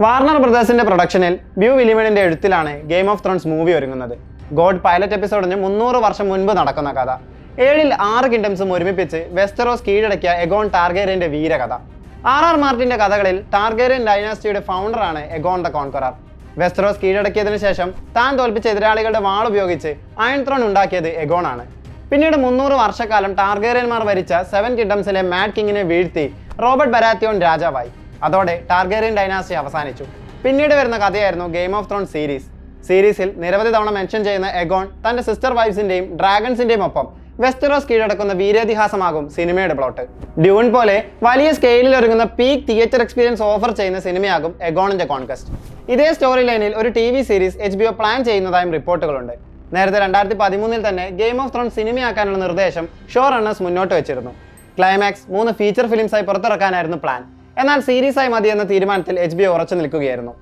Warner ബ്രദേഴ്സിന്റെ പ്രൊഡക്ഷനിൽ വ്യൂ വില്ലിമണിന്റെ എഴുത്തിലാണ് ഗെയിം ഓഫ് ത്രോൺസ് മൂവി ഒരുങ്ങുന്നത്. ഗോഡ് പൈലറ്റ് എപ്പിസോഡിന് 300 വർഷം മുൻപ് നടക്കുന്ന കഥ. 7ൽ 6 കിങ്ഡംസും ഒരുമിപ്പിച്ച് വെസ്റ്ററോസ് കീഴടക്കിയ എഗോൺ ടാർഗേറിയന്റെ വീരകഥ. ആർ മാർട്ടിന്റെ കഥകളിൽ ടാർഗേറിയൻ ഡൈനാസ്റ്റിയുടെ ഫൗണ്ടറാണ് എഗോൺ ദ കോൺക്വറർ. വെസ്റ്ററോസ് കീഴടക്കിയതിനു ശേഷം താൻ തോൽപ്പിച്ച എതിരാളികളുടെ വാൾ ഉപയോഗിച്ച് അയൺ ത്രോൺ ഉണ്ടാക്കിയത് എഗോൺ ആണ്. പിന്നീട് 300 വർഷക്കാലം ടാർഗേറിയന്മാർ ഭരിച്ച 7 കിങ്ഡംസിലെ മാഡ് കിങ്ങിനെ വീഴ്ത്തി റോബർട്ട് ബരാത്തിയോൺ രാജാവായി. അതോടെ ടാർഗേറിയൻ ഡൈനാസ്റ്റി അവസാനിച്ചു. പിന്നീട് വരുന്ന കഥയായിരുന്നു ഗെയിം ഓഫ് ത്രോൺ സീരീസിൽ നിരവധി തവണ മെൻഷൻ ചെയ്യുന്ന എഗോൺ തന്റെ സിസ്റ്റർ വൈഫ്സിന്റെയും ഡ്രാഗൺസിന്റെയും ഒപ്പം വെസ്റ്ററോസ് കീഴടക്കുന്ന വീരേതിഹാസമാകും സിനിമയുടെ പ്ലോട്ട്. ഡ്യൂൺ പോലെ വലിയ സ്കെയിലിൽ ഒരുങ്ങുന്ന പീക്ക് തിയേറ്റർ എക്സ്പീരിയൻസ് ഓഫർ ചെയ്യുന്ന സിനിമയാകും എഗോണിന്റെ കോൺക്വസ്റ്റ്. ഇതേ സ്റ്റോറി ലൈനിൽ ഒരു TV സീരീസ് HBO പ്ലാൻ ചെയ്യുന്നതായും റിപ്പോർട്ടുകളുണ്ട്. നേരത്തെ 2013 തന്നെ ഗെയിം ഓഫ് ത്രോൺ സിനിമയാക്കാനുള്ള നിർദ്ദേശം ഷോ റണ്ണേഴ്സ് മുന്നോട്ട് വെച്ചിരുന്നു. ക്ലൈമാക്സ് 3 ഫീച്ചർ ഫിലിംസായി പുറത്തിറക്കാനായിരുന്നു പ്ലാൻ. എന്നാൽ സീരീസായി മതി എന്ന തീരുമാനത്തിൽ HBO ഉറച്ചു നിൽക്കുകയായിരുന്നു.